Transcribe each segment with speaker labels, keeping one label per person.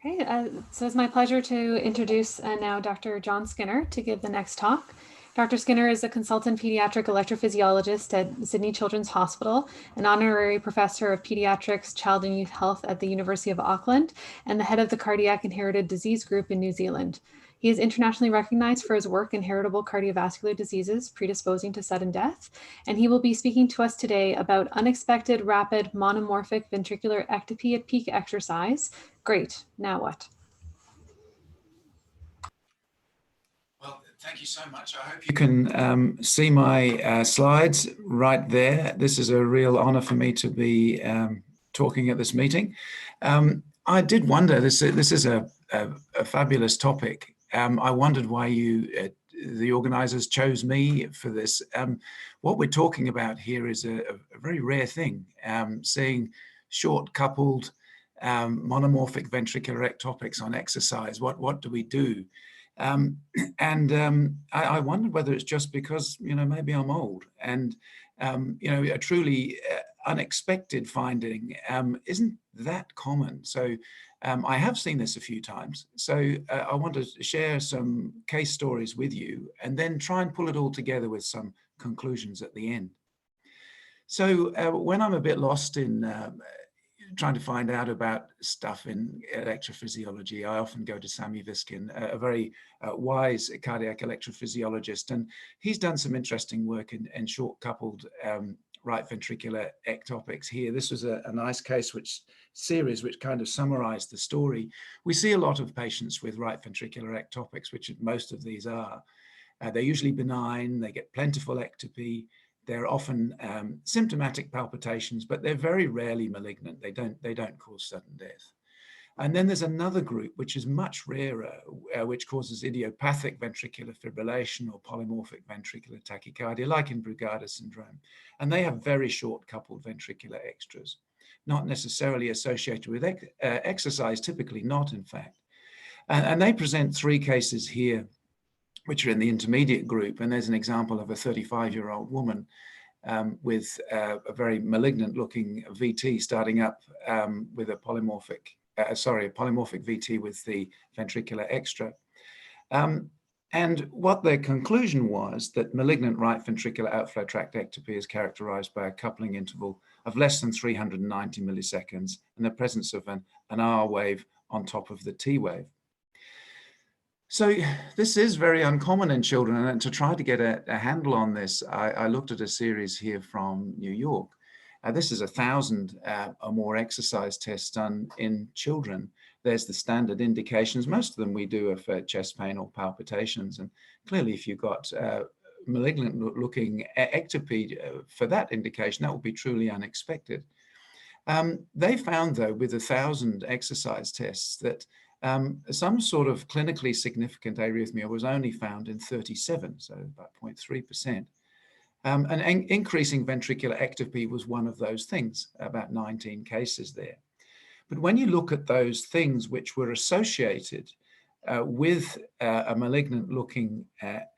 Speaker 1: Okay, so it's my pleasure to introduce now Dr. John Skinner to give the next talk. Dr. Skinner is a consultant pediatric electrophysiologist at Sydney Children's Hospital, an honorary professor of pediatrics, child and youth health at the University of Auckland, and the head of the Cardiac Inherited Disease Group in New Zealand. He is internationally recognized for his work in heritable cardiovascular diseases predisposing to sudden death, and he will be speaking to us today about unexpected rapid monomorphic ventricular ectopy at peak exercise. Great, now what?
Speaker 2: Well, thank you so much. I hope you can see my slides right there. This is a real honor for me to be talking at this meeting. I did wonder, this is a fabulous topic. I wondered why the organizers chose me for this. What we're talking about here is a very rare thing, seeing short coupled monomorphic ventricular ectopics on exercise. What do we do? I wondered whether it's just because, maybe I'm old and, a truly unexpected finding isn't that common. So I have seen this a few times. So I want to share some case stories with you and then try and pull it all together with some conclusions at the end. So when I'm a bit lost in trying to find out about stuff in electrophysiology, I often go to Sami Viskin, a very wise cardiac electrophysiologist, and he's done some interesting work in short coupled right ventricular ectopics here. This was a nice case which kind of summarized the story. We see a lot of patients with right ventricular ectopics, which most of these are. They're usually benign, they get plentiful ectopy. They're often symptomatic palpitations, but they're very rarely malignant. They don't cause sudden death. And then there's another group which is much rarer, which causes idiopathic ventricular fibrillation or polymorphic ventricular tachycardia, like in Brugada syndrome. And they have very short coupled ventricular extras, not necessarily associated with exercise, typically not, in fact. And they present 3 cases here, which are in the intermediate group. And there's an example of a 35-year-old woman with a very malignant looking VT starting up with a polymorphic VT with the ventricular extra. And what their conclusion was that malignant right ventricular outflow tract ectopy is characterized by a coupling interval of less than 390 milliseconds and the presence of an R wave on top of the T wave. So this is very uncommon in children, and to try to get a handle on this, I looked at a series here from New York. This is 1,000 or more exercise tests done in children. There's the standard indications. Most of them we do are for chest pain or palpitations, and clearly if you've got malignant looking ectopy for that indication, that would be truly unexpected. They found, though, with 1,000 exercise tests that some sort of clinically significant arrhythmia was only found in 37, so about 0.3%. And increasing ventricular ectopy was one of those things, about 19 cases there. But when you look at those things which were associated with a malignant looking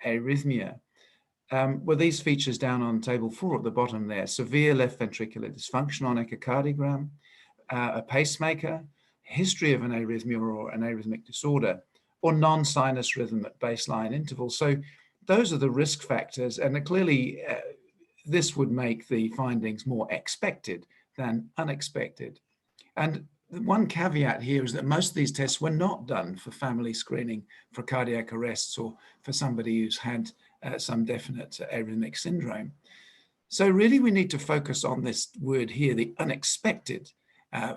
Speaker 2: arrhythmia, were these features down on table 4 at the bottom there: severe left ventricular dysfunction on echocardiogram, a pacemaker, history of an arrhythmia or an arrhythmic disorder, or non-sinus rhythm at baseline intervals. So those are the risk factors, and clearly this would make the findings more expected than unexpected. And one caveat here is that most of these tests were not done for family screening for cardiac arrests or for somebody who's had some definite arrhythmic syndrome. So really we need to focus on this word here, the unexpected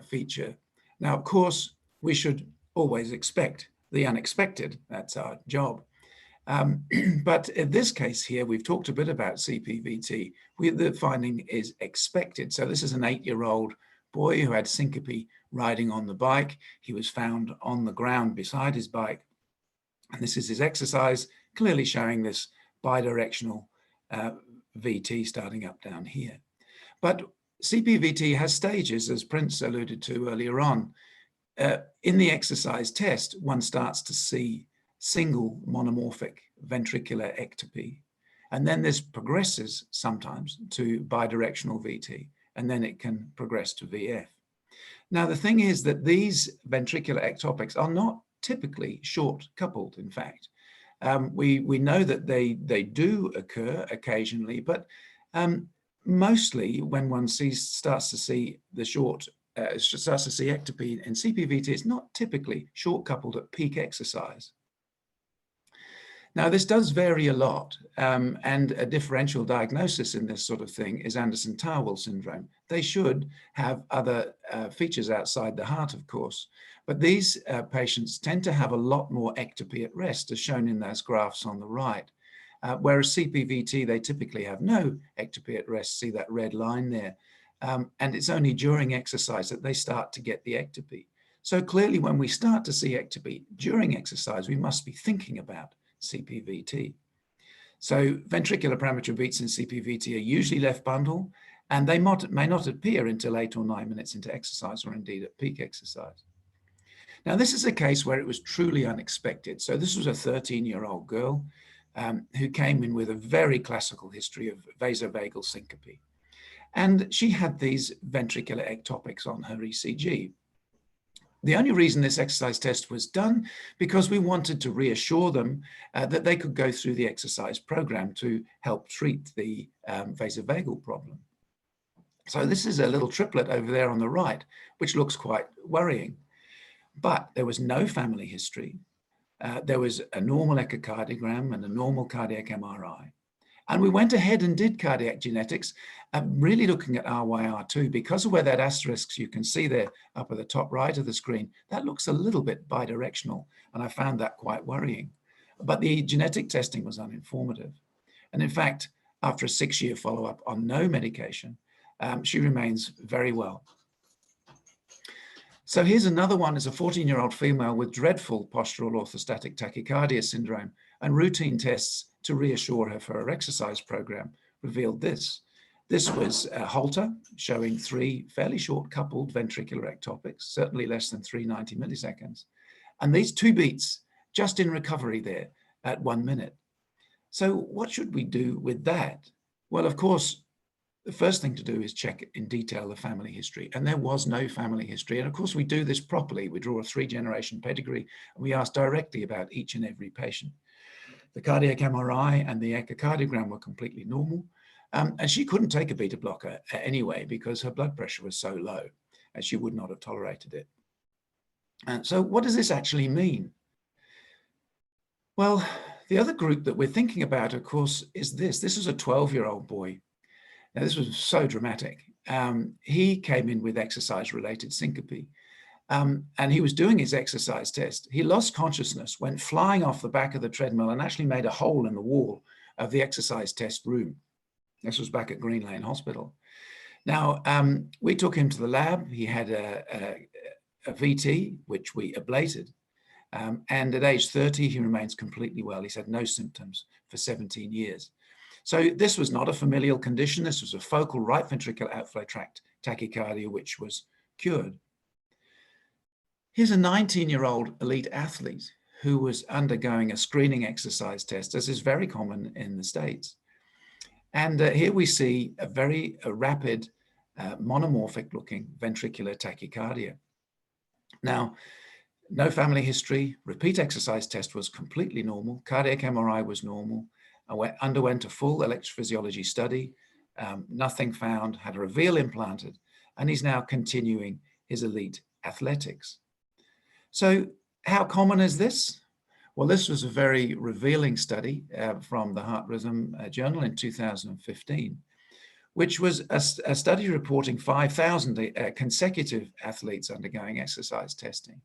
Speaker 2: feature. Now, of course, we should always expect the unexpected. That's our job. But in this case here, we've talked a bit about CPVT. The finding is expected. So this is an 8-year-old boy who had syncope riding on the bike. He was found on the ground beside his bike. And this is his exercise, clearly showing this bidirectional VT starting up down here. But CPVT has stages, as Prince alluded to earlier on. In the exercise test, one starts to see single monomorphic ventricular ectopy. And then this progresses sometimes to bidirectional VT, and then it can progress to VF. Now, the thing is that these ventricular ectopics are not typically short coupled, in fact. We know that they do occur occasionally, but mostly when one starts to see ectopy in CPVT, it's not typically short coupled at peak exercise. Now, this does vary a lot, and a differential diagnosis in this sort of thing is Anderson-Tawil syndrome. They should have other features outside the heart, of course, but these patients tend to have a lot more ectopy at rest, as shown in those graphs on the right, whereas CPVT, they typically have no ectopy at rest. See that red line there? And it's only during exercise that they start to get the ectopy. So clearly, when we start to see ectopy during exercise, we must be thinking about CPVT. So ventricular parameter beats in CPVT are usually left bundle, and they may not appear until 8 or 9 minutes into exercise, or indeed at peak exercise. Now, this is a case where it was truly unexpected. So this was a 13-year-old girl who came in with a very classical history of vasovagal syncope. And she had these ventricular ectopics on her ECG. The only reason this exercise test was done because we wanted to reassure them that they could go through the exercise program to help treat the vasovagal problem. So this is a little triplet over there on the right, which looks quite worrying. But there was no family history. There was a normal echocardiogram and a normal cardiac MRI. And we went ahead and did cardiac genetics, really looking at RYR2 because of where that asterisk you can see there up at the top right of the screen, that looks a little bit bidirectional, and I found that quite worrying. But the genetic testing was uninformative. And in fact, after a 6-year follow-up on no medication, she remains very well. So here's another one, is a 14-year-old female with dreadful postural orthostatic tachycardia syndrome, and routine tests to reassure her for her exercise program revealed this. This was a Holter showing 3 fairly short coupled ventricular ectopics, certainly less than 390 milliseconds. And these 2 beats just in recovery there at 1 minute. So what should we do with that? Well, of course, the first thing to do is check in detail the family history. And there was no family history. And of course, we do this properly. We draw a 3-generation pedigree, and we ask directly about each and every patient. The cardiac MRI and the echocardiogram were completely normal. And she couldn't take a beta blocker anyway because her blood pressure was so low, and she would not have tolerated it. And so what does this actually mean? Well, the other group that we're thinking about, of course, is this. This is a 12-year-old boy. Now, this was so dramatic. He came in with exercise-related syncope. And he was doing his exercise test. He lost consciousness, went flying off the back of the treadmill, and actually made a hole in the wall of the exercise test room. This was back at Green Lane Hospital. Now, we took him to the lab. He had a VT, which we ablated. And at age 30, he remains completely well. He's had no symptoms for 17 years. So this was not a familial condition. This was a focal right ventricular outflow tract tachycardia, which was cured. Here's a 19-year-old elite athlete who was undergoing a screening exercise test, as is very common in the States. And here we see a very rapid, monomorphic-looking ventricular tachycardia. Now, no family history, repeat exercise test was completely normal, cardiac MRI was normal, underwent a full electrophysiology study, nothing found, had a reveal implanted, and he's now continuing his elite athletics. So how common is this? Well, this was a very revealing study from the Heart Rhythm Journal in 2015, which was a study reporting 5,000 consecutive athletes undergoing exercise testing.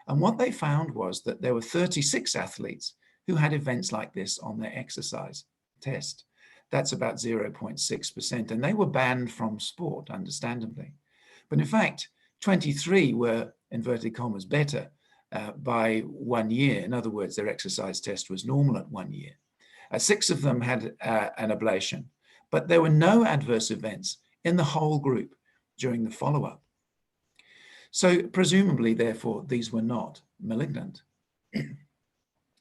Speaker 2: And what they found was that there were 36 athletes who had events like this on their exercise test. That's about 0.6%, and they were banned from sport, understandably. But in fact, 23 were, inverted commas, better by 1 year. In other words, their exercise test was normal at 1 year. 6 of them had an ablation, but there were no adverse events in the whole group during the follow-up. So presumably, therefore, these were not malignant.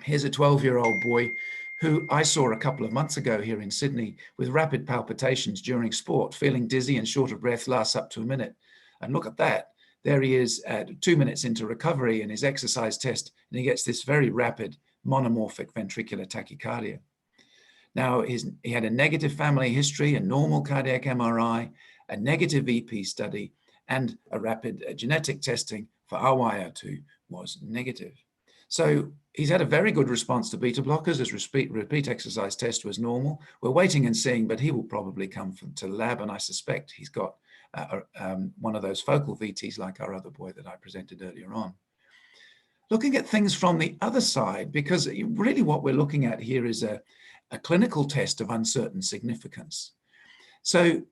Speaker 2: Here's a 12-year-old boy who I saw a couple of months ago here in Sydney with rapid palpitations during sport, feeling dizzy and short of breath, lasts up to a minute. And look at that. there he is at 2 minutes into recovery in his exercise test, and he gets this very rapid monomorphic ventricular tachycardia. Now, he had a negative family history, a normal cardiac MRI, a negative EP study, and a rapid genetic testing for RYR2 was negative. So he's had a very good response to beta blockers. His repeat exercise test was normal. We're waiting and seeing, but he will probably come to the lab, and I suspect he's got one of those focal VTs like our other boy that I presented earlier on. Looking at things from the other side, because really what we're looking at here is a clinical test of uncertain significance. So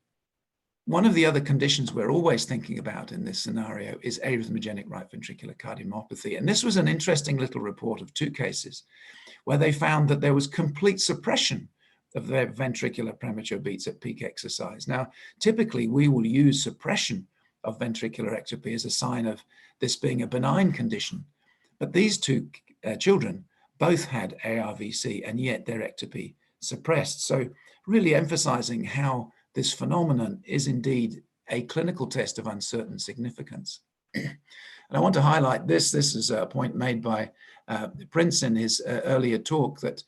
Speaker 2: one of the other conditions we're always thinking about in this scenario is arrhythmogenic right ventricular cardiomyopathy. And this was an interesting little report of 2 cases where they found that there was complete suppression of their ventricular premature beats at peak exercise. Now, typically we will use suppression of ventricular ectopy as a sign of this being a benign condition. But these 2 children both had ARVC, and yet their ectopy suppressed. So really emphasizing how this phenomenon is indeed a clinical test of uncertain significance. And I want to highlight this. This is a point made by Prince in his earlier talk, that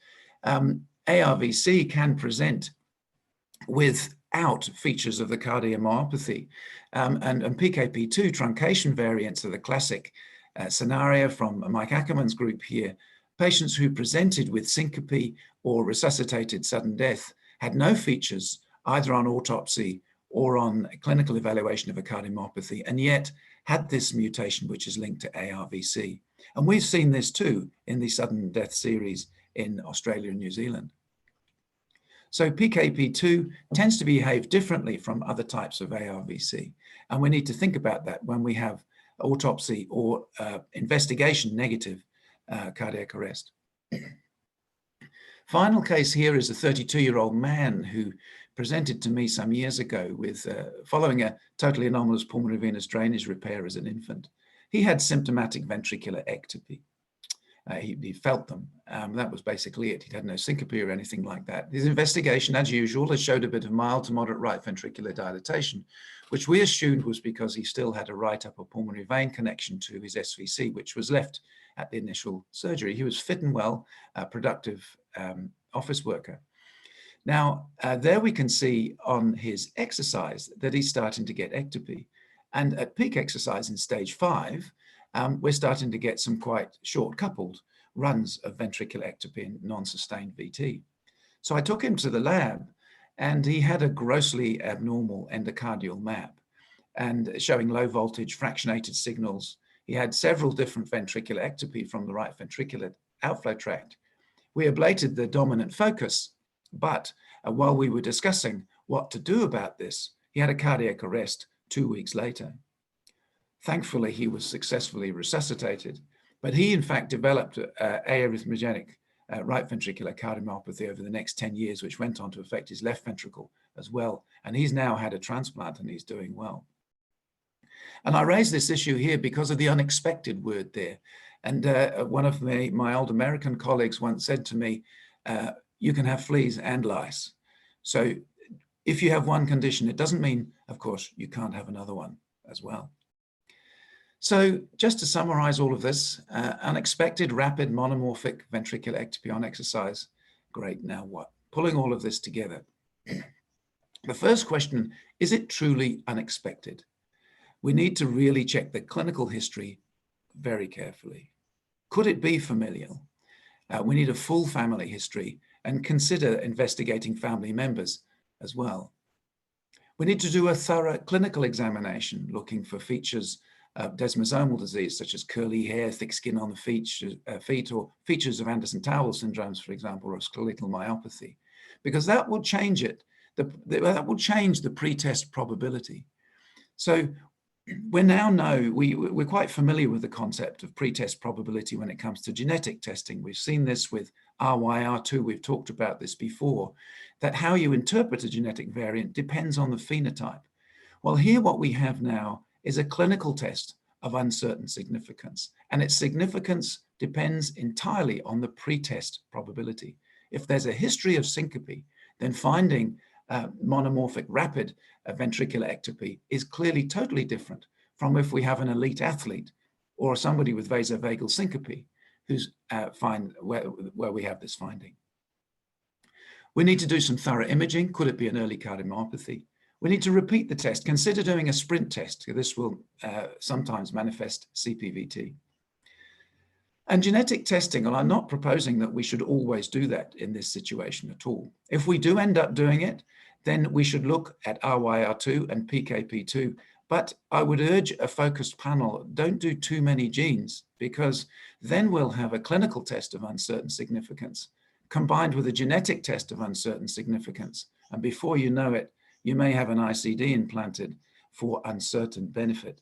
Speaker 2: ARVC can present without features of the cardiomyopathy. And PKP2 truncation variants are the classic scenario from Mike Ackerman's group here. Patients who presented with syncope or resuscitated sudden death had no features either on autopsy or on clinical evaluation of a cardiomyopathy, and yet had this mutation which is linked to ARVC. And we've seen this too in the sudden death series in Australia and New Zealand. So PKP2 tends to behave differently from other types of ARVC, and we need to think about that when we have autopsy or investigation negative cardiac arrest. Final case here is a 32-year-old man who presented to me some years ago with following a totally anomalous pulmonary venous drainage repair as an infant. He had symptomatic ventricular ectopy. He felt them. That was basically it. He'd had no syncope or anything like that. His investigation, as usual, has showed a bit of mild to moderate right ventricular dilatation, which we assumed was because he still had a right upper pulmonary vein connection to his SVC, which was left at the initial surgery. He was fit and well, productive office worker. Now, there we can see on his exercise that he's starting to get ectopy. And at peak exercise in stage 5, we're starting to get some quite short coupled runs of ventricular ectopy and non-sustained VT. So I took him to the lab, and he had a grossly abnormal endocardial map and showing low voltage fractionated signals. He had several different ventricular ectopy from the right ventricular outflow tract. We ablated the dominant focus, but while we were discussing what to do about this, he had a cardiac arrest 2 weeks later. Thankfully, he was successfully resuscitated, but he in fact developed arrhythmogenic right ventricular cardiomyopathy over the next 10 years, which went on to affect his left ventricle as well. And he's now had a transplant and he's doing well. And I raise this issue here because of the unexpected word there. And one of my old American colleagues once said to me, you can have fleas and lice. So if you have one condition, it doesn't mean, of course, you can't have another one as well. So just to summarize all of this, unexpected rapid monomorphic ventricular ectopy on exercise. Great, now what? Pulling all of this together. The first question, is it truly unexpected? We need to really check the clinical history very carefully. Could it be familial? We need a full family history and consider investigating family members as well. We need to do a thorough clinical examination looking for features of desmosomal disease, such as curly hair, thick skin on the feet, or features of Anderson-Towle syndromes, for example, or skeletal myopathy, because that will change it. That will change the pre-test probability. So we now know, we're quite familiar with the concept of pre-test probability when it comes to genetic testing. We've seen this with RYR2, we've talked about this before, that how you interpret a genetic variant depends on the phenotype. Well, here what we have now is a clinical test of uncertain significance, and its significance depends entirely on the pre-test probability. If there's a history of syncope, then finding monomorphic rapid ventricular ectopy is clearly totally different from if we have an elite athlete or somebody with vasovagal syncope who's where we have this finding. We need to do some thorough imaging. Could it be an early cardiomyopathy? We need to repeat the test. Consider doing a sprint test. This will sometimes manifest CPVT. And genetic testing, and I'm not proposing that we should always do that in this situation at all. If we do end up doing it, then we should look at RYR2 and PKP2. But I would urge a focused panel, don't do too many genes, because then we'll have a clinical test of uncertain significance combined with a genetic test of uncertain significance. And before you know it, you may have an ICD implanted for uncertain benefit.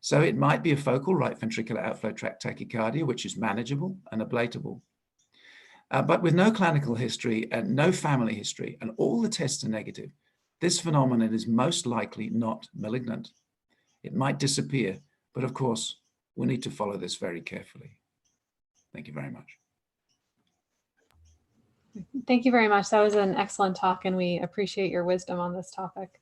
Speaker 2: So it might be a focal right ventricular outflow tract tachycardia, which is manageable and ablatable. But with no clinical history and no family history, and all the tests are negative, this phenomenon is most likely not malignant. It might disappear, but of course, we need to follow this very carefully. Thank you very much.
Speaker 1: Thank you very much. That was an excellent talk, and we appreciate your wisdom on this topic.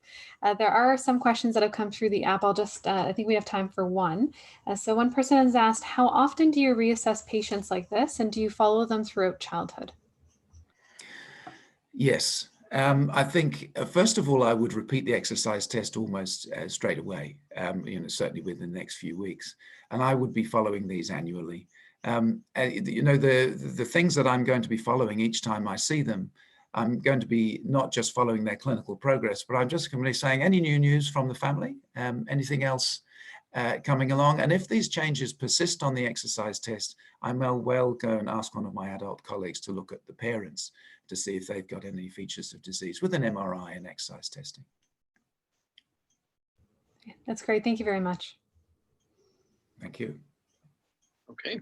Speaker 1: There are some questions that have come through the app. I think we have time for one. So one person has asked, how often do you reassess patients like this, and do you follow them throughout childhood?
Speaker 2: Yes. I think, first of all, I would repeat the exercise test almost straight away, certainly within the next few weeks. And I would be following these annually. The things that I'm going to be following each time I see them, I'm going to be not just following their clinical progress, but I'm just going to be saying any new news from the family, anything else coming along. And if these changes persist on the exercise test, I may well go and ask one of my adult colleagues to look at the parents to see if they've got any features of disease with an MRI and exercise testing.
Speaker 1: That's great. Thank you very much.
Speaker 2: Thank you.
Speaker 3: Okay.